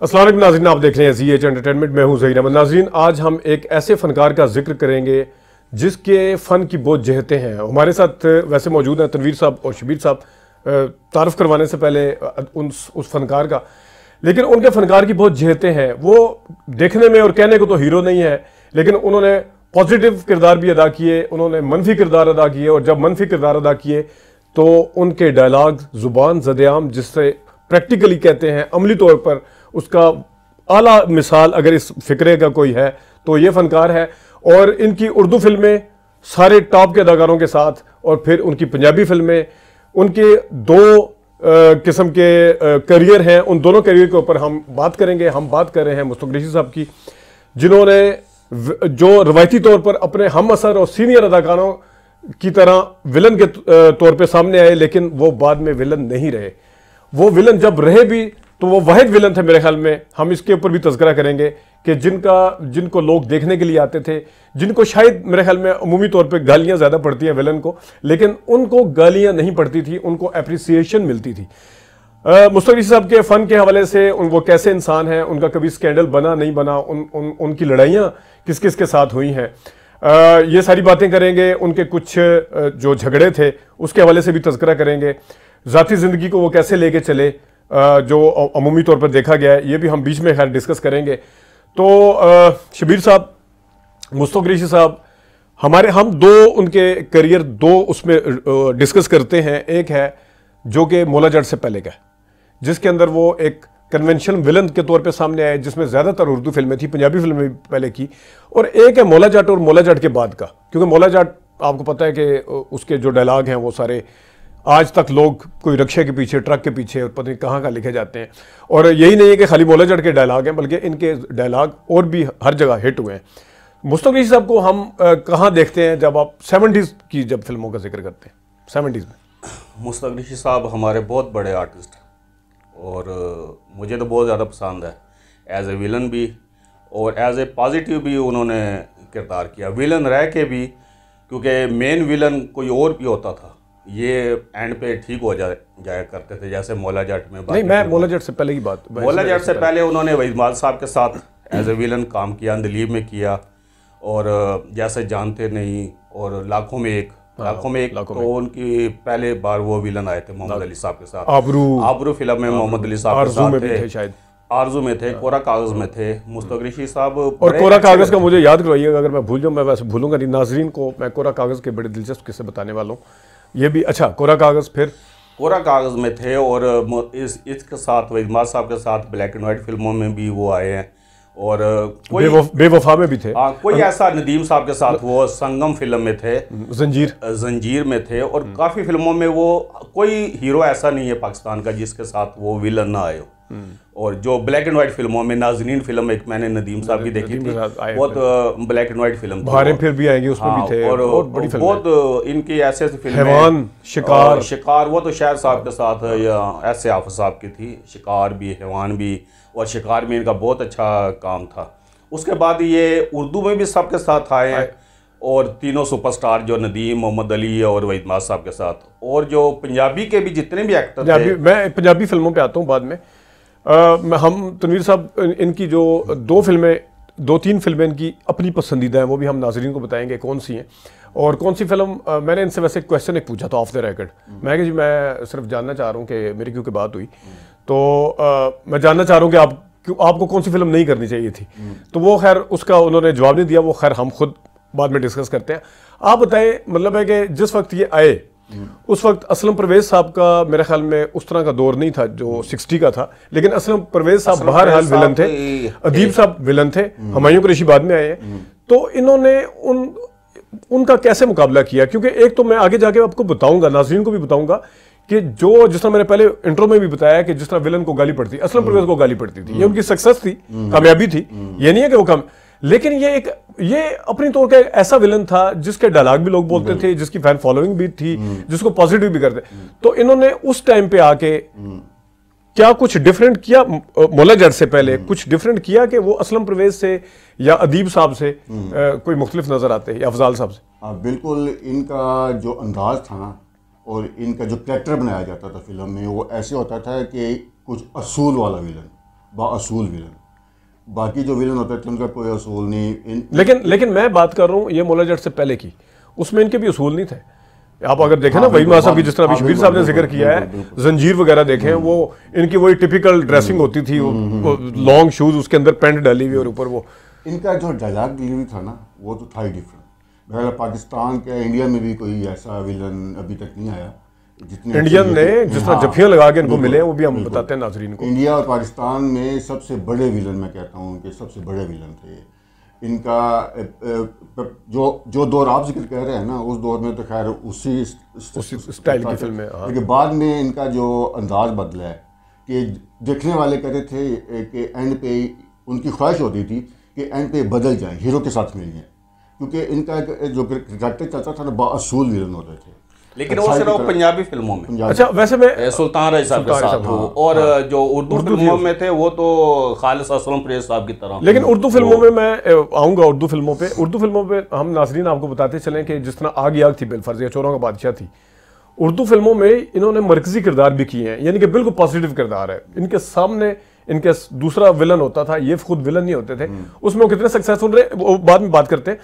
अस्सलाम वालेकुम नाज़रीन, आप देख रहे हैं ZH एंटरटेनमेंट। मैं हूं ज़हीर अहमद। नाज़रीन, आज हम एक ऐसे फनकार का जिक्र करेंगे जिसके फ़न की बहुत जहतें हैं। हमारे साथ वैसे मौजूद हैं तनवीर साहब और शबीर साहब। तारुफ करवाने से पहले उस फनकार का, लेकिन उनके फनकार की बहुत जहतें हैं। वो देखने में और कहने को तो हीरो नहीं है, लेकिन उन्होंने पॉजिटिव किरदार भी अदा किए, उन्होंने मनफी किरदार अदा किए, और जब मनफी किरदार अदा किए तो उनके डायलॉग ज़ुबान ज़द-ए-आम, जिससे प्रैक्टिकली कहते हैं अमली तौर पर उसका आला मिसाल अगर इस फिक्रे का कोई है तो ये फनकार है। और इनकी उर्दू फिल्में सारे टॉप के अदाकारों के साथ, और फिर उनकी पंजाबी फिल्में, उनके दो किस्म के करियर हैं। उन दोनों करियर के ऊपर हम बात करेंगे। हम बात कर रहे हैं मुस्तफ़ा कुरैशी साहब की, जिन्होंने जो रवायती तौर पर अपने हम असर और सीनियर अदाकारों की तरह विलन के तौर पे सामने आए, लेकिन वो बाद में विलन नहीं रहे। वो विलन जब रहे भी तो वो वाहिद विलन थे मेरे ख्याल में। हम इसके ऊपर भी तज़किरा करेंगे कि जिनको लोग देखने के लिए आते थे, जिनको शायद मेरे ख्याल में अमूमी तौर पे गालियां ज़्यादा पड़ती हैं विलन को, लेकिन उनको गालियां नहीं पड़ती थी, उनको अप्रिसिएशन मिलती थी। मुस्तफ़ा कुरैशी साहब के फ़न के हवाले से वो कैसे इंसान हैं, उनका कभी स्कैंडल बना नहीं बना, उनकी लड़ाइयाँ किस किस के साथ हुई हैं, ये सारी बातें करेंगे। उनके कुछ जो झगड़े थे उसके हवाले से भी तज़किरा करेंगे। ज़ाती ज़िंदगी को वो कैसे लेके चले, जो अमूमी तौर पर देखा गया है, ये भी हम बीच में खैर डिस्कस करेंगे। तो शबीर साहब, मुस्तफ़ा कुरैशी साहब, हम दो उनके करियर दो उसमें डिस्कस करते हैं। एक है जो कि मौला जट से पहले का, जिसके अंदर वो एक कन्वेंशनल विलन के तौर पे सामने आए, जिसमें ज़्यादातर उर्दू फिल्में थी, पंजाबी फिल्में भी पहले की। और एक है मौला जट और मौला जट के बाद का, क्योंकि मौला जट आपको पता है कि उसके जो डायलॉग हैं वो सारे आज तक लोग कोई रक्शे के पीछे, ट्रक के पीछे, और पता नहीं कहाँ कहाँ लिखे जाते हैं। और यही नहीं है कि खाली मौला जट के डायलॉग हैं, बल्कि इनके डायलॉग और भी हर जगह हिट हुए हैं। मुस्तफ़ा कुरैशी साहब को हम कहाँ देखते हैं जब आप 70s की जब फिल्मों का जिक्र करते हैं? 70s में मुस्तफ़ा कुरैशी साहब हमारे बहुत बड़े आर्टिस्ट हैं, और मुझे तो बहुत ज़्यादा पसंद है। एज ए विलन भी और एज ए पॉजिटिव भी उन्होंने किरदार किया, विलन रह के भी, क्योंकि मेन विलन कोई और भी होता था, ये एंड पे ठीक हो जाया करते थे, जैसे मौला जट में। नहीं, मैं मौला जट से पहले की बात, मौला जट से पहले उन्होंने वहीद माल साहब के साथ एज ए विलन काम किया, अंदलीब में किया, और जैसे जानते नहीं, और लाखों में एक तो उनकी पहले बार वो विलन आए थे मोहम्मद अली साहब के साथ। आबरू फिल्म में मोहम्मद अली साहब के साथ थे, शायद आरजू में थे, कोरा कागज में थे मुस्तफ़ा कुरैशी साहब। और कोरा कागज का मुझे याद करवाइएगा, अगर मैं भूल जाऊँ, मैं वैसे भूलूंगा नहीं। नाजरीन को मैं कोरा कागज के बड़े दिलचस्प किस्से बताने वाला हूँ, ये भी। अच्छा, कोरा कागज, फिर कोरा कागज में थे, और इसके साथ वहीद माल साहब के साथ ब्लैक एंड वाइट फिल्मों में भी वो आए हैं, और कोई बेवफा में भी थे। कोई ऐसा नदीम साहब के साथ वो संगम फिल्म में थे, जंजीर में थे, और काफ़ी फिल्मों में वो, कोई हीरो ऐसा नहीं है पाकिस्तान का जिसके साथ वो विलन ना आए हो। और जो ब्लैक एंड वाइट फिल्मों में, नाज़नीन फिल्म एक मैंने नदीम साहब की देखी थी, बहुत ब्लैक एंड वाइट फिल्म, भारे फिर भी आएंगे, उसमें भी थे, और बड़ी फिल्म, बहुत इनकी ऐसे फिल्में, हैवान, शिकार वो तो शायर साहब के साथ या ऐसे हाफिज साहब की थी, शिकार भी, हैवान भी, और शिकार में इनका बहुत अच्छा काम था। उसके बाद ये उर्दू में भी सबके साथ आए हैं, और तीनों सुपरस्टार जो नदीम, मोहम्मद अली और वहीद माल साहब के साथ, और जो पंजाबी के भी जितने भी एक्टर थे। मैं पंजाबी फिल्मों पे आता हूँ बाद में। हम तनवीर साहब, इनकी जो दो तीन फिल्में इनकी अपनी पसंदीदा हैं, वो भी हम नाजरीन को बताएंगे कौन सी हैं और कौन सी फिल्म। मैंने इनसे वैसे क्वेश्चन एक पूछा था ऑफ द रिकॉर्ड, मैं कि जी मैं सिर्फ जानना चाह रहा हूँ कि मेरी क्योंकि बात हुई, तो मैं जानना चाह रहा हूँ कि आपको कौन सी फिल्म नहीं करनी चाहिए थी। तो वो खैर उसका उन्होंने जवाब नहीं दिया, वो खैर हम खुद बाद में डिस्कस करते हैं। आप बताएं, मतलब है कि जिस वक्त ये आए उस वक्त असलम परवेज साहब का मेरे ख्याल में उस तरह का दौर नहीं था जो 60 का था, लेकिन असलम परवेज साहब बहरहाल विलन थे, अदीब साहब विलन थे, हुमायूं कुरैशी बाद में आए हैं। तो इन्होंने उनका कैसे मुकाबला किया? क्योंकि एक तो मैं आगे जाके आपको बताऊंगा, नाज़रीन को भी बताऊंगा कि जिस तरह मैंने पहले इंट्रो में भी बताया कि जिस तरह विलन को गाली पड़ती, असलम परवेज को गाली पड़ती थी, ये उनकी सक्सेस थी, कामयाबी थी, ये नहीं है कि वो कम, लेकिन ये अपनी तौर का ऐसा विलन था जिसके डायलॉग भी लोग बोलते थे, जिसकी फैन फॉलोइंग भी थी, जिसको पॉजिटिव भी करते। तो इन्होंने उस टाइम पे आके क्या कुछ डिफरेंट किया? मौला जट से पहले कुछ डिफरेंट किया कि वो असलम परवेज से या अदीब साहब से कोई मुख्तलिफ नजर आते या अफजाल साहब से? बिल्कुल, इनका जो अंदाज था ना, और इनका जो कैरेक्टर बनाया जाता था फिल्म में, वो ऐसे होता था कि कुछ असूल वाला विलन, बाअसूल विलन। बाकी जो विलन होते थे उनका कोई असूल नहीं। लेकिन मैं बात कर रहा हूँ ये मौला जट से पहले की, उसमें इनके भी असूल नहीं थे। आप अगर देखें ना वही साहब की, जिस तरह शबीर साहब ने जिक्र किया है, जंजीर वगैरह देखें, वो इनकी वही टिपिकल ड्रेसिंग होती थी, लॉन्ग शूज, उसके अंदर पैंट डाली हुई और ऊपर वो। इनका जो डायलॉग डिलीवरी था ना वो तो था ही डिफरेंट। बहरहाल पाकिस्तान के इंडिया में भी कोई ऐसा विलन अभी तक नहीं आया जितने इंडियन ने जिस तरह जफियां लगा के इनको मिले, वो भी हम बताते हैं नाजरीन को। इंडिया और पाकिस्तान में सबसे बड़े विलन मैं कहता हूँ कि सबसे बड़े विलन थे इनका। जो दौर आप जिक्र कह रहे हैं ना, उस दौर में तो खैर उसी स्टाइल की फिल्म है। लेकिन बाद में इनका जो अंदाज बदला है कि देखने वाले कहते थे कि एंड पे उनकी ख्वाहिश होती थी कि एंड पे बदल जाएं, हीरो के साथ मिल जाएं, क्योंकि इनका जो कैरेक्टर चलता था ना बाअसूल विलन होते थे। लेकिन वो सिर्फ पंजाबी फिल्मों में। अच्छा, वैसे मैं सुल्तान रईस साहब के साथ हो, और जो उर्दू फिल्मों में थे वो तो खालिद असलम परेज साहब की तरह। लेकिन उर्दू फिल्मों में मैं आऊँगा, उर्दू फिल्मों पे हम नाजरीन आपको बताते चलें कि जिस तरह आग याग थी बिलफर्ज, या चोरों का बादशाह थी, उर्दू फिल्मों में इन्होंने मरकजी किरदार भी किए हैं, यानी कि बिल्कुल पॉजिटिव किरदार है। इनके सामने इनके दूसरा विलन होता था, ये खुद विलन नहीं होते थे, उसमें वो कितने सक्सेसफुल रहे वो बाद में बात करते हैं।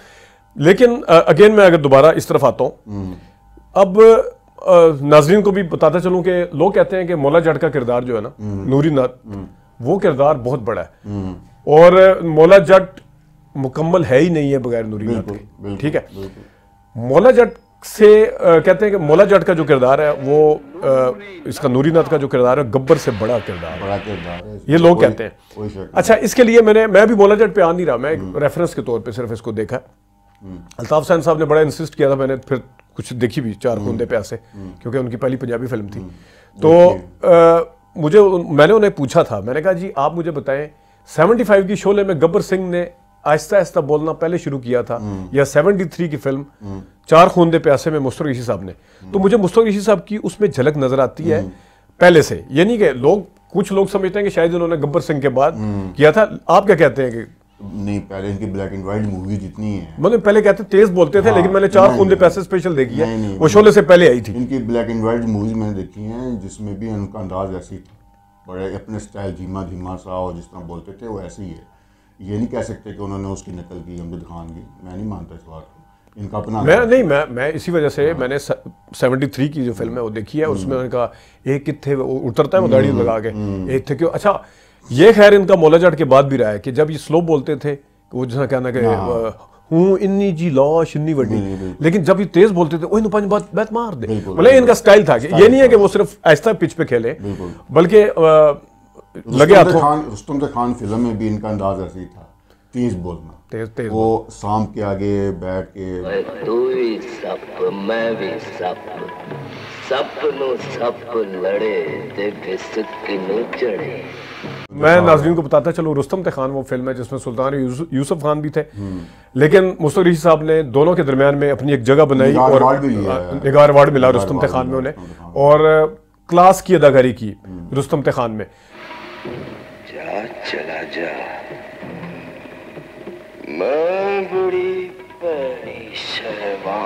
लेकिन अगेन मैं अगर दोबारा इस तरफ आता हूँ, अब नाजरीन को भी बताता चलूं कि लोग कहते हैं कि मौला जट का किरदार जो है ना, नूरी नाथ, वो किरदार बहुत बड़ा है, और मौला जट मुकम्मल है ही नहीं है बगैर नूरी नाथ के। ठीक है, मौला जट से कहते हैं कि मौला जट का जो किरदार है वो इसका नूरी नाथ का जो किरदार है गब्बर से बड़ा किरदार है, ये लोग कहते हैं। अच्छा, इसके लिए मैं भी मौला जट पे आ नहीं रहा, मैं एक रेफरेंस के तौर पे सिर्फ इसको देखा। अल्ताफ हुसैन साहब ने बड़ा इंसिस्ट किया था, मैंने फिर कुछ देखी भी, चार खूंदे प्यासे, क्योंकि उनकी पहली पंजाबी फिल्म थी। तो मैंने उन्हें पूछा था, मैंने कहा जी आप मुझे बताएं 75 की शोले में गब्बर सिंह ने आहिस्ता आहिस्ता बोलना पहले शुरू किया था, या 73 की फिल्म चार खूंदे प्यासे में मुस्तफा ऋषि साहब ने। तो मुझे मुस्तफा ऋषि साहब की उसमें झलक नजर आती है पहले से, ये नहीं कि कुछ लोग समझते हैं कि शायद उन्होंने गब्बर सिंह के बाद किया था। आप क्या कहते हैं कि नहीं, पहले इनकी ब्लैक एंड व्हाइट मूवी जितनी है, मतलब पहले कहते तेज बोलते थे, लेकिन मैंने चार खूंदे पैसे स्पेशल देखी है, वो शोले से पहले आई थी। इनकी ब्लैक एंड व्हाइट मूवीज मैंने देखी हैं, जिसमें भी उनका अंदाज ऐसे ही था, बड़े अपने स्टाइल धीमा धीमा सा, और जिस तरह बोलते थे वो ऐसे ही है। ये नहीं कह सकते कि उन्होंने उसकी नकल की अमजद खान की, मैं नहीं मानता इस बात को। इनका अपना मैं इसी वजह से मैंने 73 की जो फिल्म है वो देखी है, उसमें उनका एक किथे उतरता है वो दाढ़ी लगा के, एक थे क्यों। अच्छा, ये खैर इनका मौला जट के बाद भी रहा है कि जब ये स्लो बोलते थे, वो जैसा कहना कि हूँ इन्नी जी लाश इन्नी वड्डी, लेकिन जब ये तेज बोलते थे ओए नु पांच बात मार दे, मतलब इनका स्टाइल था कि ये नहीं है कि वो सिर्फ ऐसा पिच पे खेले, बल्कि लगे हाथों। रुस्तम खान फिल्म में भी इनका अंदाज ऐसे ही था, तेज बोलना, तेज वो शाम के आगे बैठ के तू भी सप मैं भी सप नु सप लड़े ते बिस्क नु चढ़े। मैं नाज़रीन को बताता चलूँ, रुस्तम खान वो फिल्म है जिसमें सुल्तान यूसुफ खान भी थे, लेकिन मुस्तफा ऋषि साहब ने दोनों के दरमियान में अपनी एक जगह बनाई और निगार अवार्ड मिला रुस्तम खान में उन्हें, और क्लास की अदाकारी की रुस्तम खान में। जा चला जा मैं बड़ी बड़ी शर्मा।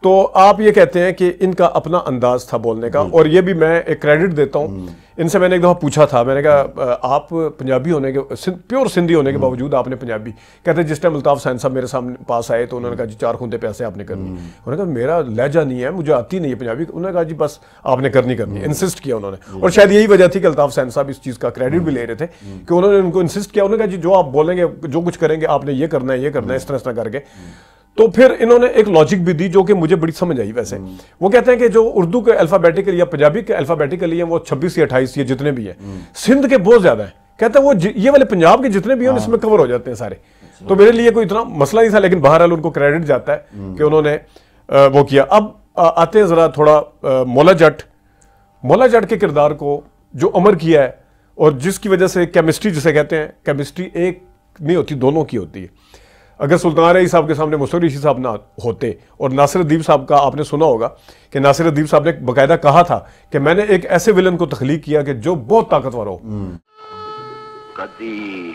तो आप ये कहते हैं कि इनका अपना अंदाज था बोलने का, और ये भी मैं एक क्रेडिट देता हूँ। इनसे मैंने एक दफ़ा पूछा था, मैंने कहा आप पंजाबी होने के, प्योर सिंधी होने के बावजूद आपने पंजाबी, कहते जिस टाइम अल्ताफ हुसैन साहब मेरे सामने पास आए तो उन्होंने कहा जी चार खूंदे प्यासे आपने करनी। उन्होंने कहा मेरा लहजा नहीं है, मुझे आती नहीं है पंजाबी। उन्होंने कहा जी बस आपने करनी इंसिस्ट किया उन्होंने, और शायद यही वजह थी कि अल्ताफ हुसैन साहब इस चीज़ का क्रेडिट भी ले रहे थे कि उन्होंने उनको इंसिस्ट किया। उन्होंने कहा जी जो आप बोलेंगे, जो कुछ करेंगे आपने ये करना है, ये करना है, इस तरह करके। तो फिर इन्होंने एक लॉजिक भी दी जो कि मुझे बड़ी समझ आई। वैसे वो कहते हैं कि जो उर्दू के अल्फाबेटिकल या पंजाबी के अल्फाबेटिकली हैं वो 26 या 28 ये जितने भी हैं, सिंध के बहुत ज्यादा हैं। कहते हैं वो ये वाले पंजाब के जितने भी हैं इसमें कवर हो जाते हैं सारे। तो मेरे लिए कोई इतना मसला नहीं था, लेकिन बहरहाल उनको क्रेडिट जाता है कि उन्होंने वो किया। अब आते हैं जरा थोड़ा मौला जट के किरदार को जो अमर किया है, और जिसकी वजह से केमिस्ट्री जिसे कहते हैं, केमिस्ट्री एक नहीं होती, दोनों की होती है। अगर सुल्तान रईस साहब के सामने मुस्तफा ऋषि साहब ना होते, और नासिर अदीब साहब का आपने सुना होगा कि नासिर अदीब साहब ने बाकायदा कहा था कि मैंने एक ऐसे विलन को तख्लीक किया कि जो बहुत ताकतवर हो। कदी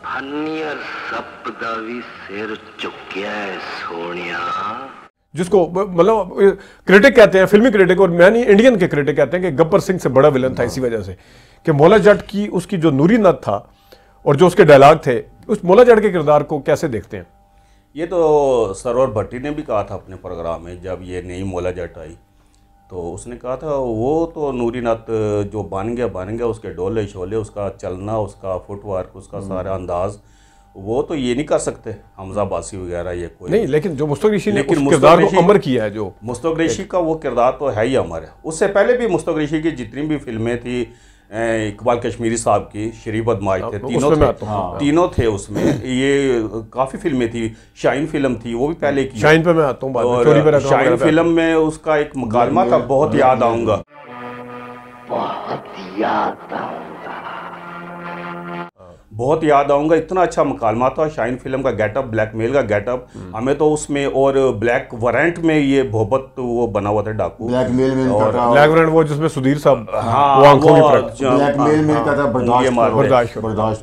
फनियर सप दा वी सिर चुक्या है सोनिया। जिसको मतलब क्रिटिक कहते हैं, फिल्मी क्रिटिक और मैं नहीं इंडियन के क्रिटिक कहते हैं कि गब्बर सिंह से बड़ा विलन था इसी वजह से कि मौला जट की उसकी जो नूरी नत था और जो उसके डायलॉग थे, उस मौला जट के किरदार को कैसे देखते हैं? ये तो सरोवर भट्टी ने भी कहा था अपने प्रोग्राम में, जब ये नई मौला जट आई तो उसने कहा था वो तो नूरी नत जो बन गया उसके डोले शोले, उसका चलना, उसका फुटवर्क, उसका सारा अंदाज, वो तो ये नहीं कर सकते हमजा बासी वगैरह ये कोई नहीं। लेकिन जो मुस्तक ऋषि ने उस किरदार को अमर किया है, जो मुस्तक ऋषि का वो किरदार तो है ही अमर है। उससे पहले भी मुस्तक ऋषि की जितनी भी फिल्में थी, इकबाल कश्मीरी साहब की शरीफ बदमाश थे, तीनों थे उसमें। ये काफ़ी फिल्में थी, शाहीन फिल्म थी वो भी पहले की, शाहीन पे मैं आता हूँ, और शाहीन फिल्म में उसका एक मुकालमा था, बहुत याद आऊँगा, बहुत याद आऊँगा, इतना अच्छा मुकालमा था। शाहीन फिल्म का गेटअप, ब्लैकमेल का गेटअप, हमें तो उसमें, और ब्लैक वारंट में ये भोबत वो बना हुआ था डाकू, ब्लैकमेल में और ब्लैक वारंट वो जिसमें सुधीर साहब हाँ, वो आंखों की ब्लैकमेल में कहता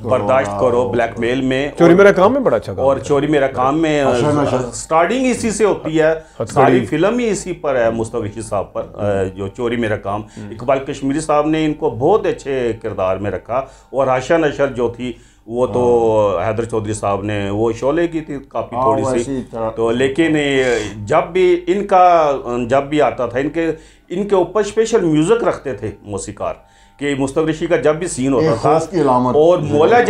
बर्दाश्त करो ब्लैकमेल में। चोरी मेरा काम में बड़ा अच्छा काम, और चोरी मेरा काम में स्टार्टिंग इसी से होती है, सारी फिल्म ही इसी पर है, मुस्तक ऋषि साहब पर, जो चोरी मेरा काम। इकबाल कश्मीरी साहब ने इनको बहुत अच्छे किरदार में रखा, और आशा नशर जो थी वो तो हैदर चौधरी साहब ने वो शोले की थी काफ़ी थोड़ी सी, तो लेकिन जब भी आता था इनके ऊपर स्पेशल म्यूज़िक रखते थे मौसीकार, कि मुस्तक ऋषि का जब भी सीन होता था, और मौला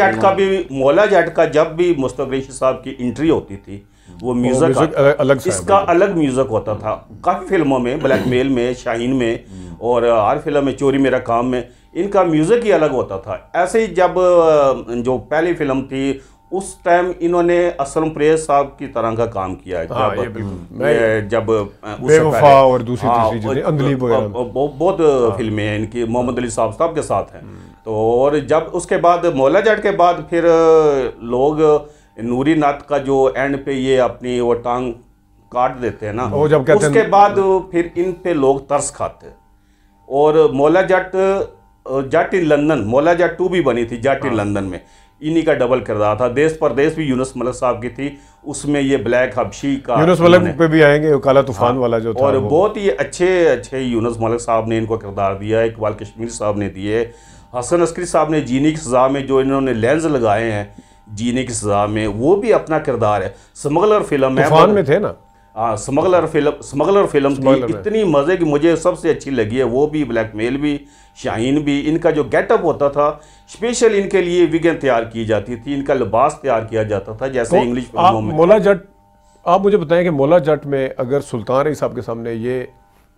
जाट का जब भी मुस्तक ऋषि साहब की एंट्री होती थी, वो म्यूज़िक अलग, इसका अलग म्यूज़िक होता था। काफ़ी फिल्मों में, ब्लैकमेल में, शाहीन में, और हर फिल्म में, चोरी मेरा काम में, इनका म्यूज़िक ही अलग होता था। ऐसे ही जब जो पहली फिल्म थी उस टाइम इन्होंने असलम प्रेस साहब की तरह का काम किया है, जब और दूसरी अंधलीब वगैरह बहुत फिल्में हैं इनकी, मोहम्मद अली साहब के साथ हैं। तो और जब उसके बाद मौला जट के बाद फिर लोग नूरी नाथ का जो एंड पे ये अपनी वो टांग काट देते हैं ना, उसके बाद फिर इन पे लोग तरस खाते। और मौला जट इन लंदन, मौला जट 2 भी बनी थी जट इन लंदन में, इन्हीं का डबल किरदार था। देश परदेश भी यूनुस मलिक साहब की थी, उसमें ये ब्लैक हबशी का, यूनुस मलिक पे भी आएंगे, काला तूफान वाला जो था, और बहुत ही अच्छे यूनुस मलिक साहब ने इनको किरदार दिया, इकबाल कश्मीरी साहब ने दिए, हसन अस्करी साहब ने जीने की सज़ा में जो इन्होंने लेंस लगाए हैं जीने की सज़ा में, वो भी अपना किरदार है। स्मगलर फिल्म है, तूफान में थे ना, हाँ, स्मगलर फिल्म थी, इतनी मज़े की, मुझे सबसे अच्छी लगी है वो भी, ब्लैकमेल भी, शाहीन भी। इनका जो गेटअप होता था स्पेशल इनके लिए विगन तैयार की जाती थी, इनका लिबास तैयार किया जाता था, जैसे इंग्लिश फिल्मों में। मौला जट, आप मुझे बताएं कि मौला जट में अगर सुल्तान रईस साहब के सामने ये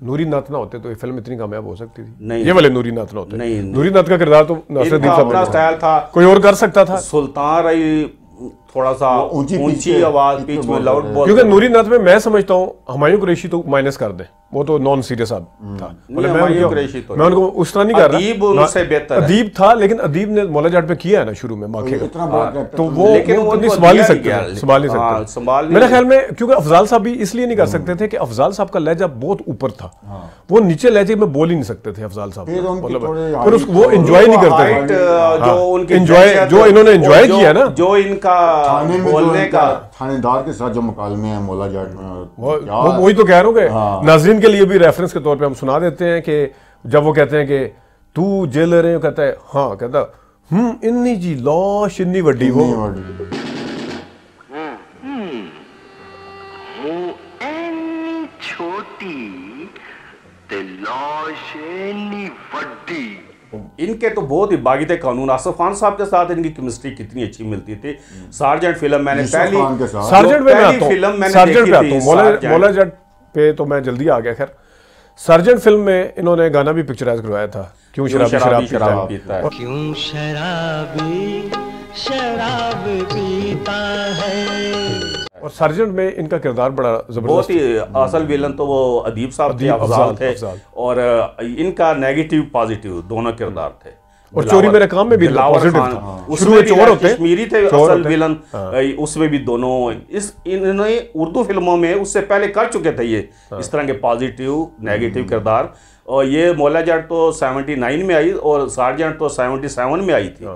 नूरी नाथ ना होते तो ये फिल्म इतनी कामयाब हो सकती थी? नहीं, ये वाले नूरी नाथ ना होते। नहीं, नूरी नाथ का किरदार तो नासिरुद्दीन साहब अपना स्टाइल था, कोई और कर सकता था। सुल्तान रईस थोड़ा सा ऊंची आवाज, बीच में लाउड बोल, क्योंकि नूरी नाथ में मैं समझता हूँ हुमायूं कुरैशी तो माइनस कर दें, वो तो नॉन सीरियस था, मैं उनको उस तरह नहीं कर रहा, अदीब था, लेकिन अदीब ने मौला जाट पे किया है ना शुरू में माखे का, तो वो संभाल नहीं सकते मेरे ख्याल में, क्योंकि अफजाल साहब भी इसलिए नहीं कर सकते थे कि अफजाल साहब का लहजा बहुत ऊपर था, वो नीचे लहजे में बोल ही नहीं सकते थे अफजाल साहब, मतलब वो एंजॉय नहीं करते थे, जो इन्होंने एंजॉय किया ना, जो इनका बोलने का थानेदार के साथ जो मुकालमे हैं मौला जाट में, वही तो कह रहा हूँ कि नाज़रीन के लिए भी रेफरेंस के तौर पे हम सुना देते हैं कि जब वो कहते हैं कि तू जेलर है, कहता है हाँ, कहता इन्नी जी लाश इन्नी वड्डी हो छोटी ते लाश इन्नी वड्डी। इनके तो बहुत ही बागित कानून, आसिफ खान साहब के साथ इनकी केमिस्ट्री कितनी अच्छी मिलती थी। सार्जेंट फिल्म मैंने मौला जट पे तो मैं जल्दी आ गया। खैर सार्जेंट फिल्म में इन्होंने गाना भी पिक्चराइज करवाया था, क्यों शराबी शराब पीता है, क्यों शराबी शराब पीता है। और सार्जेंट में इनका किरदार बड़ा जबरदस्त, बहुत ही असल विलन तो वो अदीब साहब थे, अफजाल थे, और इनका नेगेटिव पॉजिटिव दोनों किरदार थे। और चोरी मेरे काम में भी पॉजिटिव था, उसमें चोर होते कश्मीरी थे असल विलन, उसमें भी दोनों। इन्होंने उर्दू फिल्मों में उससे पहले कर चुके थे ये इस तरह के पॉजिटिव नेगेटिव किरदार। और ये मौला जट तो 79 में आई और सार्जेंट तो 77 में आई थी।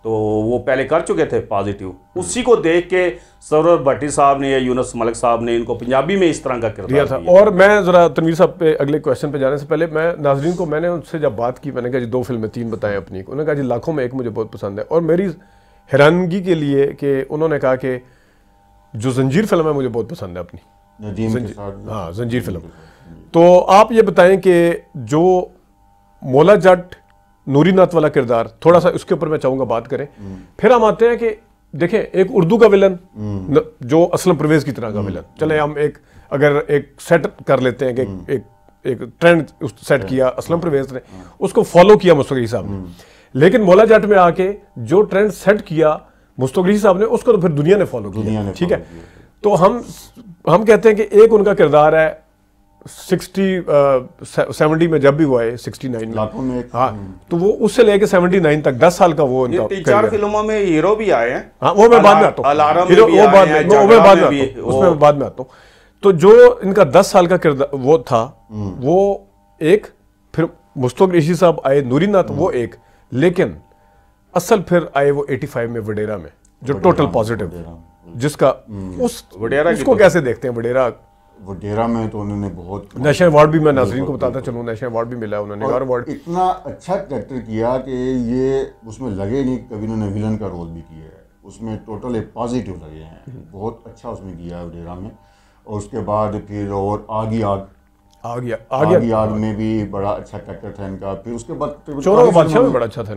तो वो पहले कर चुके थे पॉजिटिव, उसी को देख के सरवर भट्टी साहब ने या यूनुस मलिक साहब ने इनको पंजाबी में इस तरह का किरदार था। और मैं ज़रा तनवीर साहब पे अगले क्वेश्चन पे जाने से पहले मैं नाजरीन को, मैंने उनसे जब बात की, मैंने कहा जी 2 फिल्में 3 बताएं अपनी, उन्होंने कहा जी लाखों में एक मुझे बहुत पसंद है। और मेरी हैरानगी के लिए कि उन्होंने कहा कि जो जंजीर फिल्म है मुझे बहुत पसंद है अपनी, हाँ जंजीर फिल्म। तो आप ये बताएं कि जो मौला जट नूरी नाथ वाला किरदार, थोड़ा सा उसके ऊपर मैं चाहूंगा बात करें। फिर हम आते हैं कि देखें एक उर्दू का विलन जो असलम परवेज की तरह का विलन, चले हम अगर एक सेट कर लेते हैं कि एक ट्रेंड सेट किया असलम परवेज ने, उसको फॉलो किया मुस्तफा साहब ने। लेकिन मौला जट में आके जो ट्रेंड सेट किया मुस्तफा साहब ने, उसको तो फिर दुनिया ने फॉलो किया, ठीक है। तो हम कहते हैं कि एक उनका किरदार है 70 में जब भी वो आए 69 में, हाँ, तो वो उससे लेके 79 तक 10 साल का वो इनका 3-4 फिल्मों में हीरो भी आए हैं। हाँ, वो मैं बाद में आता हूँ, हीरो वो बाद में, उसमें बाद में आता हूँ। तो जो इनका 10 साल का किरदार वो था, वो एक, फिर मुस्तफा ऋषि साहब आए नूरी नाथ, वो एक, लेकिन असल फिर आए वो 85 में वडेरा में, जो टोटल पॉजिटिव, जिसका उसको कैसे देखते हैं वडेरा में? तो उन्होंने बहुत नेशनल अवार्ड भी, मैं नाज़रीन को बताता चलूँ, नेशनल अवार्ड भी मिला उन्होंने, अवार्ड। इतना अच्छा कैरेक्टर किया कि ये उसमें लगे नहीं कभी उन्होंने विलन का रोल भी किया है, उसमें टोटल एक पॉजिटिव लगे हैं, बहुत अच्छा उसमें किया है वडेरा में। और उसके बाद फिर और आगी आग में भी बड़ा अच्छा कैरेक्टर था इनका। फिर उसके बाद चोरों का बादशाह में बड़ा अच्छा था,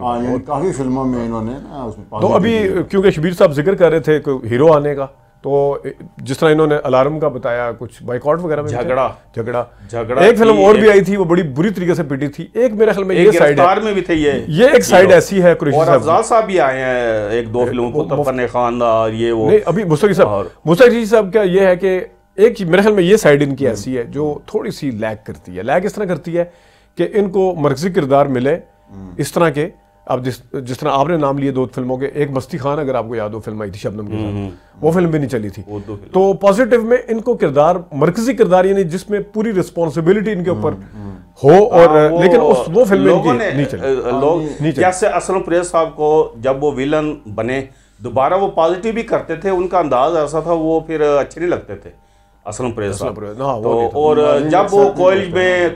काफ़ी फिल्मों में इन्होंने ना उसमें। तो अभी क्योंकि शबीर साहब जिक्र कर रहे थे कोई हीरो आने का, तो जिस तरह इन्होंने अलार्म का बताया, कुछ बाइकआउट वगैरह में झगड़ा एक फिल्म और भी आई थी, वो बड़ी बुरी तरीके से पिटी थी। एक मेरे ख्याल में ये साइड में भी थे, ये एक साइड ऐसी है। और अफजाल साहब भी आए हैं 1-2 फिल्मों को, तफन्ने खान और ये वो नहीं, अभी मुस्तफा साहब का ये है कि एक मेरे ख्याल में ये साइड इनकी ऐसी है जो थोड़ी सी लैग करती है। लैग इस तरह करती है कि इनको मरकजी किरदार मिले इस तरह के। अब जिस तरह आपने नाम लिए 2 फिल्मों के, एक मस्ती खान अगर आपको याद हो फिल्म आई थी शबनम के साथ, वो फिल्म भी नहीं चली थी। तो पॉजिटिव में इनको किरदार, मरकजी किरदार, यानी जिसमें पूरी रिस्पॉन्सिबिलिटी इनके ऊपर हो, और लेकिन वो फिल्म नहीं चली। लोग जैसे असलम परवेज साहब को जब वो विलन बने दोबारा वो पॉजिटिव भी करते थे, उनका अंदाज ऐसा था वो फिर अच्छे नहीं लगते थे असलम परवेज साहब। तो और जब वो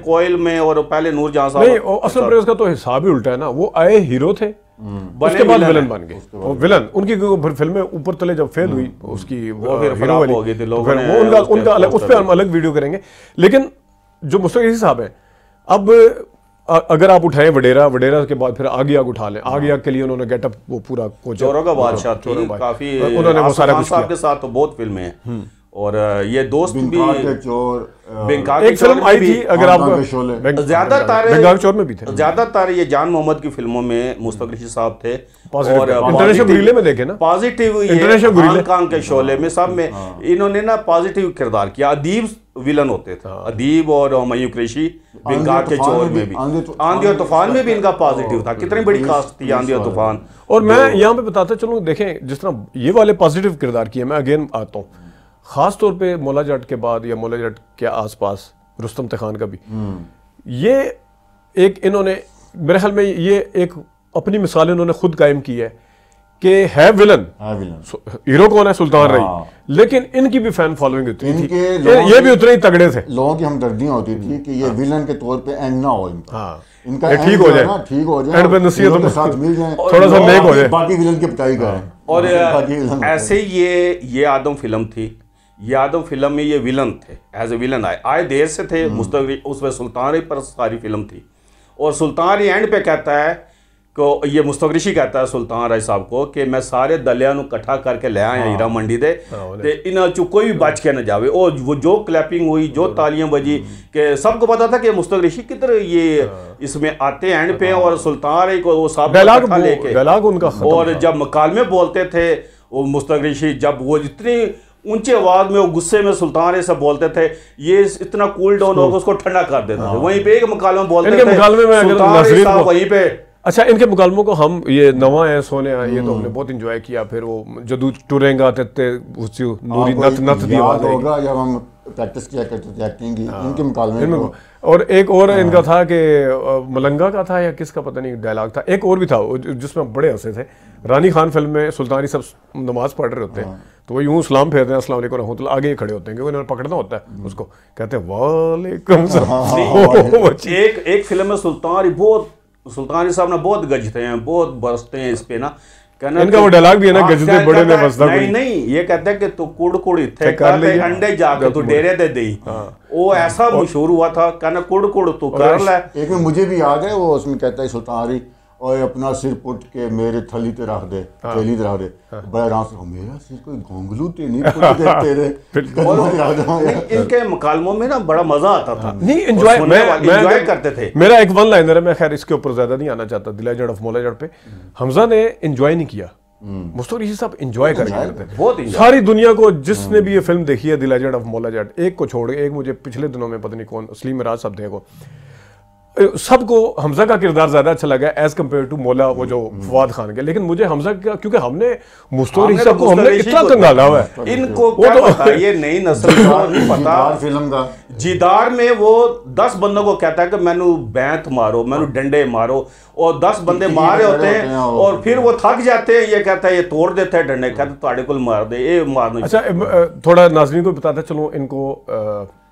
कोयल में और पहले नूरजहां साहब, नहीं असलम परवेज का तो हिसाब ही उल्टा है ना, वो आए हीरो थे, उसके बाद विलन बन गए। और विलन उनकी फिल्में ऊपर तले जब फेल हुई उसकी, वो फिर हीरो वाली हो गई थी, लोगों ने उनका अलग, उस पर हम अलग वीडियो करेंगे। लेकिन जो मुस्तफा साहब है, अब अगर आप उठाएं वडेरा के बाद फिर आगे उठा लें, आगे के लिए उन्होंने गेटअप वो पूरा चोरों का बादशाह काफी, उन्होंने वो सारा कुछ के साथ तो बहुत फिल्में हैं। और ये दोस्त भी, एक फिल्म आई थी, अगर आप ज्यादातर ये जान मोहम्मद की फिल्मों में मुस्तफा ऋषि साहब थे। और इंटरनेशनल गुरिल्ले में देखे ना, पॉजिटिव हांगकांग के शोले में सब में इन्होंने ना पॉजिटिव किरदार किया। अदीब विलन होते थे, अदीब और हुमायूं कुरैशी बेंगाल के चोर में भी, आंधी और तूफान में भी इनका पॉजिटिव था। कितनी बड़ी कास्ट थी आंधी और तूफान। और मैं यहाँ पे बताता चलूँ, देखें जिस तरह ये वाले पॉजिटिव किरदार किए, मैं अगेन आता हूँ खास तौर पे मौला जट के बाद या मौला जट के आसपास रुस्तम खान का भी, ये एक इन्होंने मेरे ख्याल में ये एक अपनी मिसाल इन्होंने खुद कायम की है कि है विलन, हीरो कौन है, सुल्तान रही, लेकिन इनकी भी फैन फॉलोइंग उतनी थी, ये भी उतने ही तगड़े थे। लोगों की हमदर्दियां होती थी कि ये विलन के तौर पे एंड ना हो, इनका ठीक हो जाए, एंड पे नसीहत के साथ मिल जाए, थोड़ा सा नेक हो जाए, बाकी विलन की पिटाई करें। और ऐसे ही ये आदम फिल्म थी, ये आदम फिल्म में ये विलन थे, एज ए विलन आए देर से थे। मुस्तफा उसमें सुल्तान रही पर सारी फिल्म थी, और सुल्तान रही एंड पे कहता है को, ये मुस्तफा ऋषि कहता है सुल्तान राय साहब को कि मैं सारे दलिया नू इकट्ठा करके ले आया हीरा मंडी दे, ते इन्हां चो कोई भी बच के न जावे। और वो जो क्लैपिंग हुई, जो तालियां बजी, कि सबको पता था कि मुस्तफा ऋषि किधर ये इसमें आते एंड पे, और सुल्तान राय को वो सब डायलॉग उनका, और जब मकालमे बोलते थे वो मुस्तफा ऋषि, जब वो इतनी ऊंचे आवाज में वो गुस्से में सुल्तान ये सब बोलते थे, ये इतना कूल डाउन होकर उसको ठंडा कर देते थे। वहीं पे एक मुकालमे बोलते थे सुल्तान वहीं पे। अच्छा, इनके मुकालमों को हम ये नवा है सोने ये तो हमने बहुत एंजॉय किया। फिर वो जदू टूरेंगा ते नूरी नत नत दी आवाज होगा जब हम प्रैक्टिस किया करते थे एक्टिंग की, इनके मुकाबले में। और एक और इनका था कि मलंगा का था या किसका पता नहीं डायलॉग था, एक और भी था जिसमें बड़े हंसे थे। रानी खान फिल्म में सुल्तानी सब नमाज पढ़ रहे होते हैं तो वो यूं सलाम फेरते हैं, अस्सलाम वालेकुम रहमतुल्लाह, आगे खड़े होते हैं क्योंकि उन्होंने पकड़ना होता है उसको, कहते हैं वालेकुम सलाम। एक फिल्म में सुल्तानी साहब ना बहुत गजते हैं, बहुत बरसते हैं इस पे ना, इनका वो डायलॉग भी है ना, गजते बड़े ने बसदा नहीं, ये कहते हैं कि तू कुड़ इत्थे कर ले, अंडे जाके तू डेरे दे दे। वो ऐसा मशहूर हुआ था, कहना कुड़ तू कर ले। एक में मुझे भी याद है, वो उसमें कहता है सुल्तानी और अपना सिर पुट के मेरे थली ते रख दे, थैली ते रख दे, बड़ा आराम से, मेरा सिर कोई घोंगलू ते नहीं पुट दे तेरे। इनके मुकालमों में ना बड़ा मजा आता था, नहीं एंजॉय करते थे। मेरा एक वन लाइनर है, मैं खैर इसके ऊपर ज्यादा नहीं आना चाहता, the legend of Maula Jatt पे हमजा ने एंजॉय नहीं किया, मुस्तफा ऋषि साहब एंजॉय करके बहुत सारी दुनिया को, जिसने भी ये फिल्म देखी है the legend of Maula Jatt, एक को छोड़ के, एक मुझे पिछले दिनों में पता नहीं कौन असली मिराज साहब थे को, सबको हमजा का किरदार ज्यादा अच्छा लगा एज कम्पेयर टू मौला वो जो फवाद खान के। लेकिन मुझे हमजा का, क्योंकि हमने मुस्तफा ऋषि साहब को हमने इतना कंगाला हुआ है, इनको क्या पता, ये नई नस्ल को नहीं पता। फिल्म का जीदार में वो 10 बंदों को कहता है कि मैनू बैंत मारो, मैनू डंडे मारो, और 10 बंदे मारे होते हैं और फिर वो थक जाते हैं, ये कहता है ये तोड़ देता है डंडे, कहता है तुम्हारे को मार दे, ये मारना। अच्छा थोड़ा नाज़रीन को बताते चलो, इनको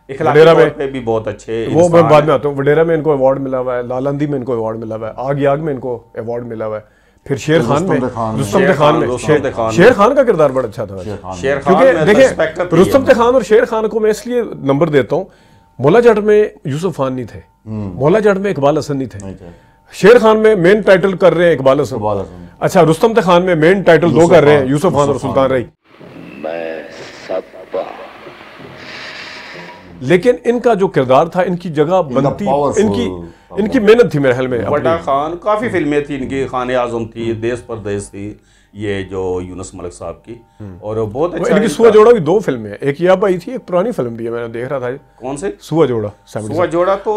वडेरा में भी बहुत अच्छे, वो मैं बाद में आता हूँ। वडेरा में इनको अवार्ड मिला हुआ है, लालंदी में इनको अवार्ड मिला हुआ है, आग याग में इनको अवार्ड मिला हुआ है, फिर शेर खान में, रुस्तम खान में शेर खान का किरदार बड़ा अच्छा था। क्योंकि देखिए रुस्तम खान और शेर खान को मैं इसलिए नंबर देता हूँ, मौला जट में यूसुफ खान नहीं थे, मौला जट में इकबाल हसन नहीं थे, शेर खान में मेन टाइटल कर रहे हैं इकबाल हसन, अच्छा रुस्तम खान में मेन टाइटल दो कर रहे हैं यूसुफ खान और सुल्तान रही। लेकिन इनका जो किरदार था, इनकी जगह बनती, इनकी मेहनत थी मेरे ख्याल में। बड़ा खान काफ़ी फिल्में थी इनकी, खाने आजम थी, देश परदेश थी, ये जो यूनुस मलिक साहब की, और बहुत अच्छा। इनकी सुआ जोड़ा भी 2 फिल्में हैं, एक याब आई थी, एक पुरानी फिल्म भी है, मैंने देख रहा था। कौन से? सुआ जोड़ा। सुआ जोड़ा तो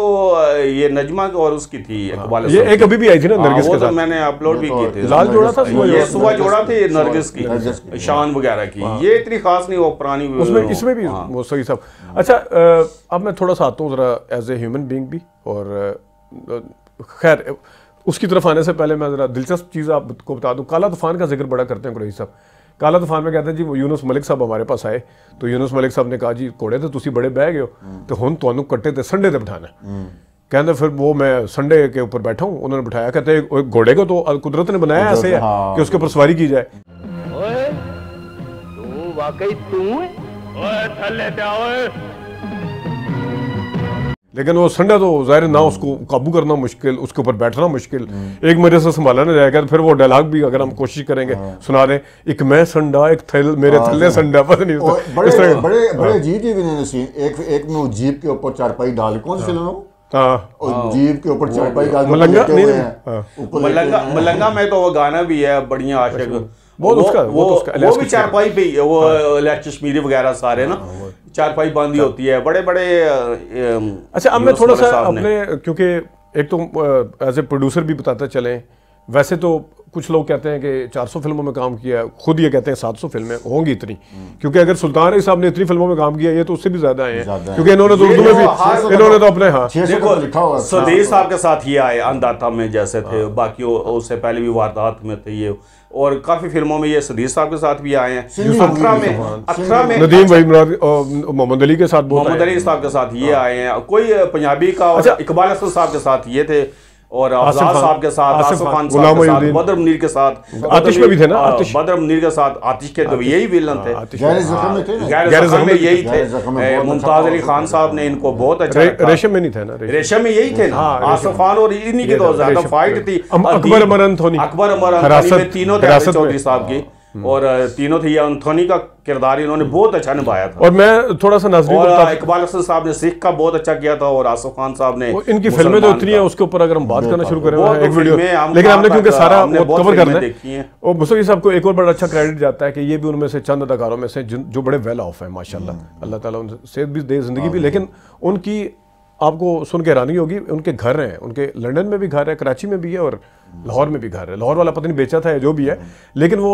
ये नजमा और उसकी थी, ये एक अभी भी आई थी ना नरगिस के साथ, मैंने अपलोड भी की थी। लाल जोड़ा था, ये सुआ जोड़ा थी नरगिस की, शान वगैरह की, ये इतनी खास नहीं, वो पुरानी उसमें, इसमें भी वो सही सब। अच्छा अब मैं थोड़ा सा आता हूँ जरा एज ए ह्यूमन बीइंग भी, और खैर उसकी तरफ आने से पहले मैं जरा दिलचस्प चीज़ आपको बता दूं। काला तूफान का जिक्र बड़ा करते हैं कुरैशी साहब। काला तूफान में कहते हैं जी वो यूनुस मलिक साहब हमारे पास आए, तो यूनुस मलिक साहब ने कहा जी घोड़े तो तुसी बड़े बह गए हो, तो हुण तुहानू कट्टे ते संडे ते बिठाना। कहते फिर वो मैं संडे के ऊपर बैठा हूँ, उन्होंने बिठाया, कहते घोड़े को तो कुदरत ने बनाया ऐसे है कि उसके ऊपर सवारी की जाए। लेकिन वो संडे तो जाहिर ना, उसको काबू करना मुश्किल, उसके ऊपर बैठना मुश्किल, एक मेरे से संभाला ना जाएगा। फिर वो डायलॉग भी अगर हम कोशिश करेंगे सुना दें, एक मैं संडा एक थैल मेरे थल्ले संडा, पता नहीं बड़े अजीब भी इन्होंने सीन, एक में वो जीप के ऊपर चारपाई डाल, कौन सी फिल्म है जीप के ऊपर चारपाई डाल, मलंगा में तो वो गाना भी है बढ़िया आशिक, वो भी चारपाई पे, वो चश्मीरी वगैरह सारे ना चारपाई बांधी होती है, बड़े बड़े। अच्छा अब मैं थोड़ा सा अपने, क्योंकि एक तो एज ए प्रोड्यूसर भी बताते चलें, वैसे तो कुछ लोग कहते हैं कि 400 फिल्मों में काम किया, खुद ये कहते हैं 700 फिल्में होंगी इतनी, क्योंकि अगर सुल्तान रही साहब ने इतनी फिल्मों में काम किया, ये तो उससे भी ज्यादा है, क्योंकि इन्होंने तो उर्दू में भी, इन्होंने तो अपने देखो सदीर साहब के साथ ये आए अंदाता में जैसे थे, बाकी उससे पहले भी वारदात में थे ये, और काफी फिल्मों में ये सदीर साहब के साथ भी आए हैं, अखरा में नदीम भाई मोहम्मद अली के साथ, मोहम्मद अली साहब के साथ ये आए हैं, कोई पंजाबी का, इकबाल हसन साहब के साथ ये थे, और आज़ाद साहब के साथ, आसिफ खान साहब के साथ, बदर मुनीर के साथ, आतिश में भी थे ना, बदर मुनीर के साथ, आतिश के तो यही विलन थे, गैर ज़ख्म में यही थे, मुमताज अली खान साहब ने इनको बहुत अच्छा, रेशम में नहीं थे ना, रेशम में यही थे ना, आसिफ खान और इन्हीं की तो ज्यादा फाइट थी, अकबर अमर अंथोनी में तीनों थे चौधरी साहब की, और तीनों थे, अंथोनी का किरदार इन्होंने बहुत अच्छा निभाया था। और मैं थोड़ा सा नाज़रीन और इकबाल हसन साहब ने सिख का बहुत अच्छा किया था, और आसिफ खान साहब ने, इनकी फिल्में तो इतनी है, उसके ऊपर अगर हम बात करना शुरू करें एक वीडियो, लेकिन हमने क्योंकि सारा कवर करना है, और मुस्तफा साहब को एक और बड़ा अच्छा क्रेडिट जाता है कि ये भी उनमें से चंद अदाकारों में से जो बड़े वेल ऑफ है माशाल्लाह, अल्लाह ताला उनसे सेहत भी दे, जिंदगी भी, लेकिन उनकी आपको सुन के हैरानी होगी, उनके घर हैं, उनके लंदन में भी घर है, कराची में भी है, और लाहौर में भी घर है। लाहौर वाला पता नहीं बेचा था या जो भी है, लेकिन वो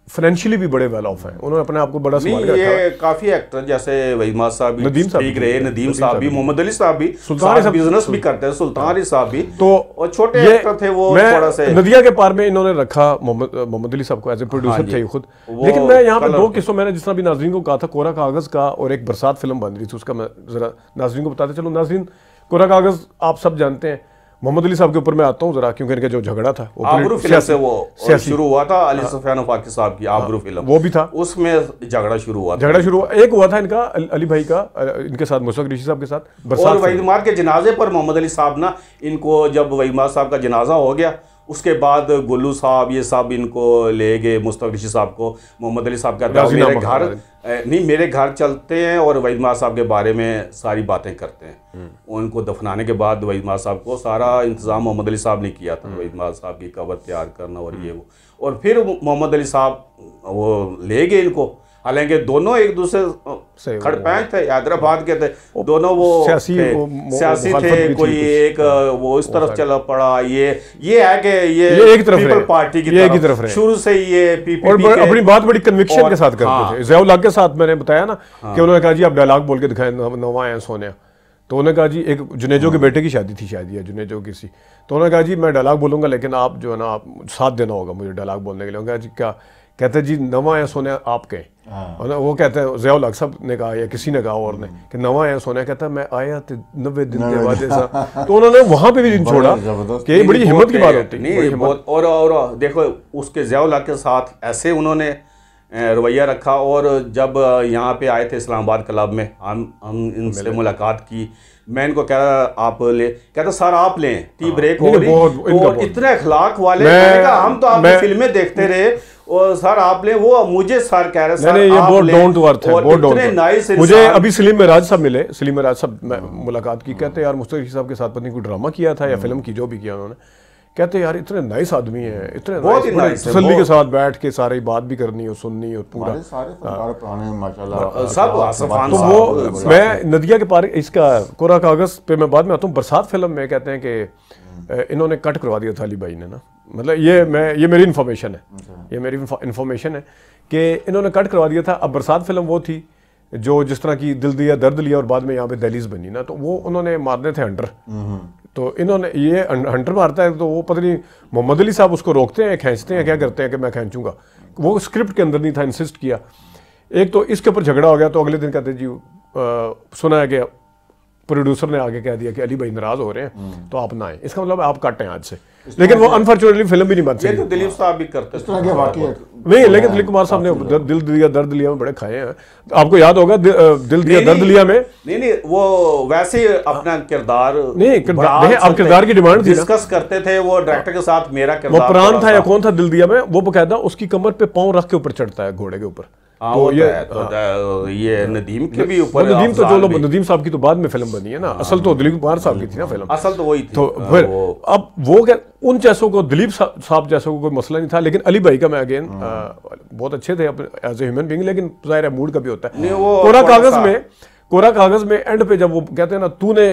फाइनेंशियली भी बड़े वेल ऑफ हैं, उन्होंने अपने आप को बड़ा संभाल के रखा ये है। काफी एक्टर जैसे वहीमाद साहब भी नदीम साहब ठीक भी, रहे, नदीम साहब भी, मोहम्मद अली साहब भी, सुल्तान साहब बिजनेस भी करते हैं, सुल्तान अली साहब भी, तो और छोटे ये एक्टर थे वो मैं थोड़ा से नदिया के पार में इन्होंने रखा मोहम्मद अली साहब को एज ए प्रोड्यूसर थे खुद। लेकिन मैं यहाँ पे दो किस्सों, मैंने जिस तरह भी नाजरीन को कहा था, कोरा कागज का और एक बरसात फिल्म बन रही थी, उसका मैं जरा नाजरीन को बताते चलो। नाजरीन, कोरा कागज आप सब जानते हैं। मोहम्मद अली साहब के ऊपर मैं आता हूँ जरा, क्योंकि इनका जो झगड़ा था आबरू फिल्म से वो शुरू हुआ था, अली सुफियान फाकी साहब की आबरू फिल्म, वो भी था, उसमें झगड़ा शुरू हुआ एक हुआ था इनका अली भाई का, इनके साथ मुशफ़क़ ऋषि साहब के साथ। और वहीमाद के जनाजे पर मोहम्मद अली साहब ना, इनको जब वहीमाद साहब का जनाजा हो गया उसके बाद गुल्लू साहब ये सब इनको ले गए, मुस्तफ़ा ऋषि साहब को। मोहम्मद अली साहब कहता है मेरे घर नहीं, मेरे घर चलते हैं और वहीमाद साहब के बारे में सारी बातें करते हैं। उनको दफनाने के बाद वहीमाद साहब को सारा इंतज़ाम मोहम्मद अली साहब ने किया था, वहीमाद साहब की कब्र तैयार करना और ये वो, और फिर मोहम्मद अली साहब वो ले गए इनको। हालांकि दोनों एक दूसरे खड़पैंच थे, हैदराबाद के थे दोनों, वो सियासी थे, कोई एक वो इस तरफ चला पड़ा, ये है कि ये एक तरफ पीपल पार्टी की तरफ शुरू से ये पीपीपी और अपनी बात बड़ी कन्विक्शन के साथ करते थे। ज़ियाउल हक के साथ मैंने बताया ना कि उन्होंने कहा जी आप डायलॉग बोल के दिखाएं, नवा आया सोनिया, तो उन्होंने कहा जी एक जुनेजो के बेटे की शादी थी शायद, या जुनेजो किसी, तो उन्होंने कहा जी मैं डायलॉग बोलूँगा लेकिन आप जो है ना आप साथ देना होगा मुझे डायलॉग बोलने के लिए। उन्होंने कहा जी क्या, कहते जी नवा आया सोनिया आप कहें, वो कहते हैं ज़ियाउल हक साहब ने कहा या किसी ने कहा और ने कि नवा आया सोनिया, कहता है मैं आया 90 दिन के बाद ऐसा। तो उन्होंने वहाँ पे भी दिन छोड़ा कि बड़ी हिम्मत की बात होती है। और देखो उसके ज़ियाउल हक के साथ ऐसे उन्होंने रवैया रखा, और जब यहाँ पे आए थे इस्लामाबाद क्लब में, हम इनसे मुलाकात की, मैं इनको कह रहा आप ले, कहता सर आप लें, टी ब्रेक हो रही, और इतने अखलाक वाले, हम तो आपकी फिल्में देखते रहे और सर आप ले, वो मुझे सर कह रहे सर ये बहुत डाउन टू अर्थ है, बहुत इतने नाइस। मुझे अभी सलीम मिराज साहब मिले, सलीम मिराज साहब मुलाकात की, कहते यार मुस्तफ़ा ऋषि साहब के साथ पत्नी कोई ड्रामा किया था या फिल्म की, जो भी किया उन्होंने, कहते यार इतने नाइस आदमी हैं, इतने तसल्ली के साथ बैठ के सारी बात भी करनी और सुननी और पूरा सब। तो वो मैं नदिया के पार इसका कोरा कागज पे मैं बाद में आता हूँ। बरसात फिल्म में कहते हैं कि इन्होंने कट करवा दिया था अली भाई ने ना, मतलब ये मेरी इन्फॉर्मेशन है, ये मेरी इन्फॉर्मेशन है कि इन्होंने कट करवा दिया था। अब बरसात फिल्म वो थी जो जिस तरह की दिल दिया दर्द लिया और बाद में यहाँ पे दहलीज बनी ना, तो वो उन्होंने मारने थे हंटर, तो इन्होंने ये हंटर मारता है तो वो पता नहीं मोहम्मद अली साहब उसको रोकते हैं, खींचते हैं, क्या करते हैं कि मैं खींचूंगा, वो स्क्रिप्ट के अंदर नहीं था, इंसिस्ट किया। एक तो इसके ऊपर झगड़ा हो गया, तो अगले दिन कहते जी सुना है कि प्रोड्यूसर ने आगे कह दिया कि अली भाई नाराज हो रहे हैं तो आप ना आए, इसका मतलब आप काटें आज से। लेकिन वो अनफॉर्चुनेटली फिल्म भी नहीं बन सकी। तो दिलीप साहब भी करते नहीं, लेकिन दिलीप कुमार साहब ने दिल दिया दर्द लिया में बड़े खाए हैं, आपको याद होगा दिल दिया दर्द लिया में। नहीं वो वैसे अपना किरदार नहीं, अब किरदार की डिमांड डिस्कस करते थे, वो डायरेक्टर के साथ मेरा किरदार, वो प्राण था या कौन था दिल दिया में, वो बकायदा उसकी कमर पे पाँव रख के ऊपर चढ़ता है घोड़े के ऊपर। तो ये नदीम के भी ऊपर, नदीम तो जो लोग नदीम साहब की तो बाद में फिल्म बनी है ना, असल तो दिलीप कुमार साहब की थी ना फिल्म, असल तो वही थी। तो फिर अब वो क्या उन जैसों को, दिलीप साहब जैसों को कोई मसला नहीं था, लेकिन अली भाई का मैं अगेन बहुत अच्छे थे एज ए ह्यूमन बीइंग, लेकिन जाहिर है मूड का भी होता है। कोरा कागज में एंड पे जब वो कहते हैं ना तूने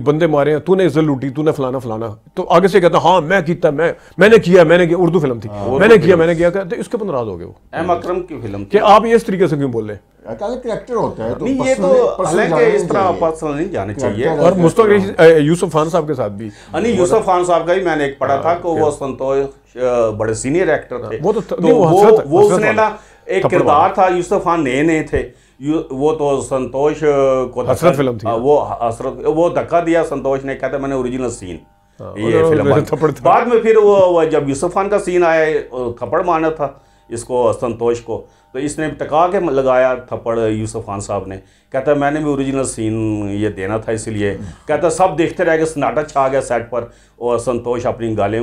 बंदे मारे हैं, तूने इज्जत लूटी, तूने फलाना फलाना, तो आगे से कहता हाँ मैं किया, मैंने किया, उर्दू फिल्म थी, मैंने किया, कहते इसके पर नाराज हो गए वो। एम अकरम की फिल्म कि आप ये इस तरीके से क्यों बोल रहे हैं, कैरेक्टर होता है, नहीं ये तो हालांकि इस तरह पर्सनल नहीं जाने चाहिए। और मुस्तफ़ा यूसुफ खान साहब के साथ भी, नहीं यूसुफ खान साहब का भी मैंने एक पढ़ा था कि वो संतोष बड़े सीनियर एक्टर थे, वो उसने ना एक किरदार था, यूसुफ खान नए थे, वो तो संतोष को हसरत फिल्म थी, वो धक्का दिया संतोष ने, कहता मैंने ओरिजिनल सीन ये फिल्म। बाद में फिर वो जब यूसुफ खान का सीन आया, थप्पड़ मारना था इसको संतोष को, तो इसने टका के लगाया थप्पड़ यूसुफ खान साहब ने, कहता मैंने भी ओरिजिनल सीन ये देना था इसलिए, कहता सब देखते रह गए, सन्नाटा छा गया सेट पर, और संतोष अपनी गालें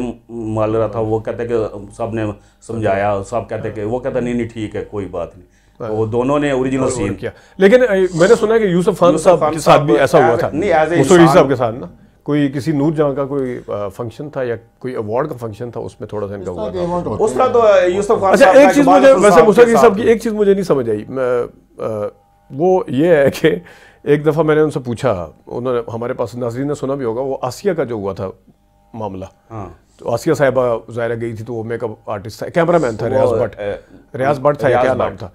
माल रहा था, वो कहते कि सब ने समझाया, सब कहते कि वो कहता नहीं ठीक है कोई बात नहीं, तो वो दोनों ने ओरिजिनल सीन किया। लेकिन मैंने सुना है कि यूसुफ खान साहब के साथ भी ऐसा हुआ था, मुस्तफ़ा साहब के साथ ना, कोई किसी नूर जहां का कोई फंक्शन था या कोई अवार्ड का फंक्शन था, उसमें थोड़ा सा इनका हुआ था उसका, तो यूसुफ खान अच्छा एक चीज मुझे वैसे मुस्तफ़ा साहब की एक चीज मुझे नहीं समझ आई, वो ये है कि एक दफ़ा मैंने उनसे पूछा, उन्होंने हमारे पास नाज़रीन ने सुना भी होगा, वो आसिया का जो हुआ था मामला। हाँ। तो आसिया साहिबा ज़ाहिरा गई थी, तो वो मेकअप आर्टिस्ट था, कैमरामैन था रियाज भट्ट था या क्या नाम था।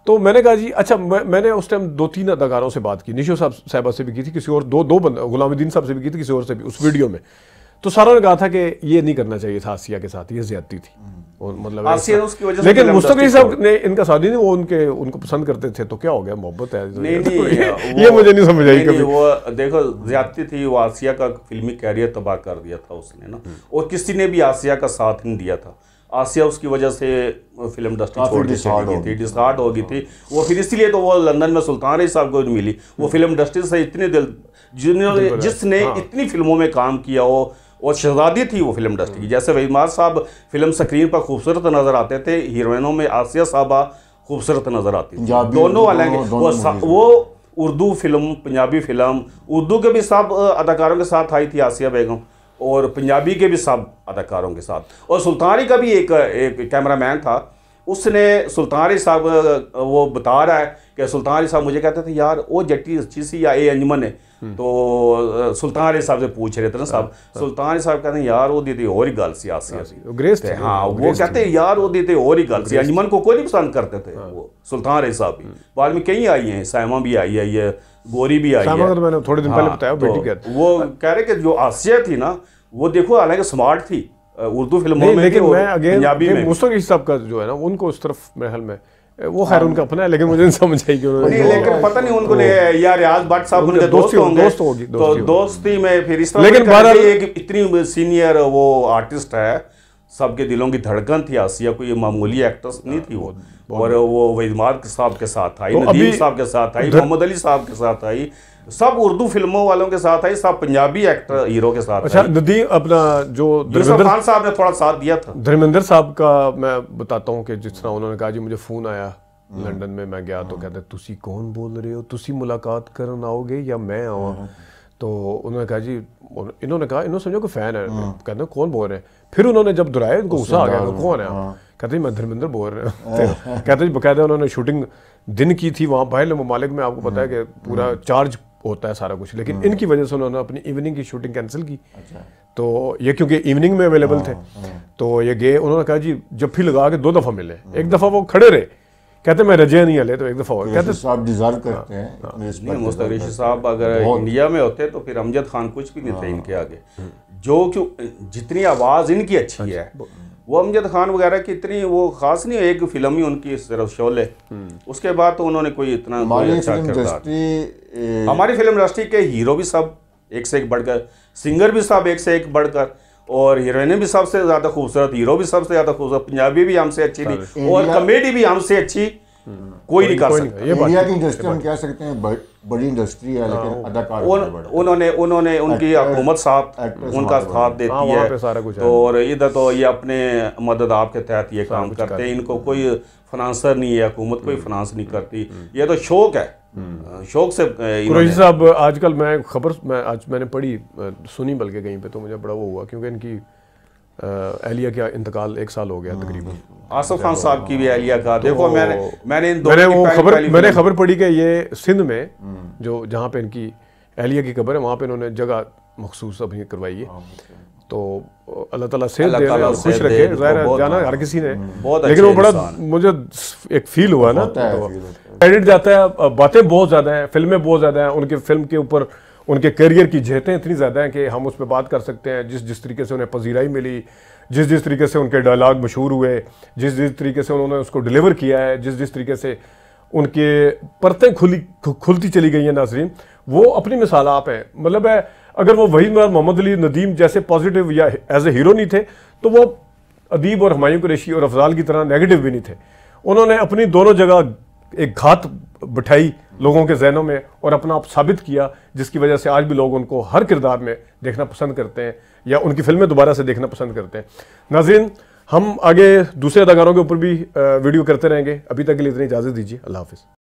तो मैंने कहा जी अच्छा, मैंने उस टाइम 2-3 अदाकारों से बात की, निशो साहिबा से भी की थी, किसी और दो बंद गुलामुद्दीन साहब से भी की थी, किसी और से भी उस वीडियो में। तो सारों ने कहा था कि ये नहीं करना चाहिए था आसिया के साथ, ये ज्यादती थी। और मतलब उसकी वजह से लेकिन मुस्तफी साहब ने इनका साथ नहीं, वो उनको पसंद करते थे, तो क्या हो गया, मोहब्बत है। नहीं, ये मुझे नहीं समझ आई कभी। वो देखो ज्यादती थी, वो आसिया का फिल्मी कैरियर तबाह कर दिया था उसने ना, और किसी ने भी आसिया का साथ नहीं दिया था। आसिया उसकी वजह से फिल्म इंडस्ट्री छोड़ के चली गई थी, डिसहार्ट हो गई थी वो। फिर इसीलिए तो वो लंदन में सुल्तान रही साहब को मिली। वो फिल्म इंडस्ट्री से इतने जिसने इतनी फिल्मों में काम किया हो, और शहजादी थी वो फिल्म इंडस्ट्री की। जैसे वहीद साहब फिल्म स्क्रीन पर खूबसूरत नज़र आते थे, हीरोइनों में आसिया साहबा खूबसूरत नज़र आती थी, दोनों वाले। वो उर्दू फिल्म, पंजाबी फिल्म, उर्दू के भी सब अदाकारों के साथ आई थी आसिया बेगम, और पंजाबी के भी सब अदाकारों के साथ। और सुल्तानी का भी एक कैमरामैन था, उसने सुल्तानी साहब वो बता रहा है कि सुल्तानी साहब मुझे कहते थे यार वो जट्टी अच्छी सी या ए अंजमन है। तो सुल्तानी साहब से पूछ रहे थे ना साहब, सुल्तानी साहब कहते हैं यार वो दी थी और ही गल सी आसिया सी ग्रेस थे। हाँ, वो कहते हैं यार वो दी थी और ही गल सी, अंजमन को कोई नहीं पसंद करते थे वो सुल्तान साहब भी। बाद में कई आई हैं, सायमा भी आई है, गोरी भी आई है, मैंने थोड़े दिन पहले बताया बेटी कहते। वो कह रहे कि जो आसिया थी ना, वो देखो हालांकि स्मार्ट थी उर्दू फिल्मों में, लेकिन मैं पंजाबी में मुस्तफी साहब का जो है ना, उनको उस तरफ मेरे ख्याल में वो खैर उनका अपना है, लेकिन मुझे नहीं समझ आई कि नहीं, लेकिन पता नहीं उनको या रियाज भट्ट साहब उनके दोस्त होंगे, तो दोस्ती में फिर इस तरह। लेकिन एक इतनी सीनियर वो आर्टिस्ट है, सबके दिलों की धड़कन थी आसिया, कोई मामूली एक्ट्रेस नहीं थी वो। और वो वहीद साहब के साथ आई, नदीम साहब के साथ आई, मोहम्मद अली साहब के साथ आई, सब उर्दू फिल्मों वालों के साथ आई, सब पंजाबी एक्टर हीरो के साथ। अच्छा, नदीम अपना जो धर्मेंद्र खान साहब ने थोड़ा साथ दिया था। धर्मेंद्र साहब का मैं बताता हूँ कि जिस तरह उन्होंने कहा जी मुझे फ़ोन आया लंदन में, मैं गया तो कहते तुसी कौन बोल रहे हो, तुसी मुलाकात करन आओगे या मैं आऊँ। तो उन्होंने कहा जी, इन्होंने कहा इन्होंने समझो कि फ़ैन है, कहते हैं कौन बोल रहे हैं। फिर उन्होंने जब दोहराया उनको गुस्सा आ गया, कौन है, कहते मैं धर्मेंद्र बोल रहे हैं। कहते जी बकायदा उन्होंने शूटिंग दिन की थी वहाँ बाहर ममालिक में, आपको पता है कि पूरा चार्ज होता है सारा कुछ, लेकिन इनकी वजह से उन्होंने अपनी इवनिंग की शूटिंग कैंसिल की। तो ये क्योंकि इवनिंग में अवेलेबल थे, तो ये गए, उन्होंने कहा जी जब फिर लगा के 2 दफ़ा मिले, एक दफ़ा वो खड़े रहे, कहते मैं रजे नहीं हले, तो एक दफ़ा और कहते साहब डिजर्व करते हैं। मुस्तफी साहब अगर इंडिया में होते तो फिर अमजद खान कुछ भी नहीं थे इनके आगे। जो क्यों जितनी आवाज़ इनकी अच्छी है, वो अमजद खान वगैरह की इतनी वो खास नहीं है, एक फिल्म ही उनकी सिर्फ शोले, उसके बाद तो उन्होंने कोई इतना अच्छा किरदार। हमारी फिल्म इंडस्ट्री के हीरो भी सब एक से एक बढ़कर, सिंगर भी सब एक से एक बढ़कर, और हीरोइनें भी सबसे ज़्यादा खूबसूरत, हीरो भी सबसे ज़्यादा खूबसूरत, पंजाबी भी हमसे अच्छी थी, और कॉमेडी भी हमसे अच्छी कोई नहीं कर सकता। इंडिया की इंडस्ट्री हम कह सकते हैं बड़ी इंडस्ट्री है, लेकिन अदाकार उन्होंने उनकी हुकूमत साथ उनका साथ देती है, और इधर तो ये अपने मदद आपके तहत ये काम करते हैं, इनको कोई फाइनेंसर नहीं है, हुकूमत कोई फाइनेंस नहीं करती, ये तो शौक है, शौक से। कुरैशी साहब आजकल मैंने पढ़ी सुनी बल्कि कहीं पे, तो मुझे बड़ा वो हुआ क्योंकि इनकी एलिया का इंतकाल 1 साल हो गया तकरीबन। आसिफ खान साहब की भी एलिया का देखो, मैंने खबर पढ़ी कि ये सिंध में जो जहाँ पे इनकी एलिया की कब्र है, वहाँ पे इन्होंने जगह मखसूस अभी करवाई है। तो अल्लाह ताला सेहत दे, खुश रखे, ज़ाहिर जाना हर किसी ने, लेकिन वो बड़ा मुझे एक फील हुआ ना, क्रेडिट जाता है, बातें बहुत ज़्यादा हैं, फिल्में बहुत ज़्यादा हैं, उनके फिल्म के ऊपर उनके करियर की जहतें इतनी ज़्यादा हैं कि हम उस पर बात कर सकते हैं। जिस तरीके से उन्हें पजीराई मिली, जिस तरीके से उनके डायलॉग मशहूर हुए, जिस तरीके से उन्होंने उसको डिलीवर किया है, जिस तरीके से उनके परतें खुलती चली गई हैं नाज़रीन, वो अपनी मिसाल आप हैं। मतलब है, अगर वो वहीद मोहम्मद अली नदीम जैसे पॉजिटिव या एज ए हीरो नहीं थे, तो वो अदीब और हुमायूं कुरैशी और अफजाल की तरह नेगेटिव भी नहीं थे। उन्होंने अपनी दोनों जगह एक घात बिठाई लोगों के जहनों में और अपना आप साबित किया, जिसकी वजह से आज भी लोग उनको हर किरदार में देखना पसंद करते हैं या उनकी फिल्में दोबारा से देखना पसंद करते हैं। नाज़रीन, हम आगे दूसरे अदाकारों के ऊपर भी वीडियो करते रहेंगे। अभी तक के लिए इतनी इजाज़त दीजिए। अल्लाह हाफ़िज़।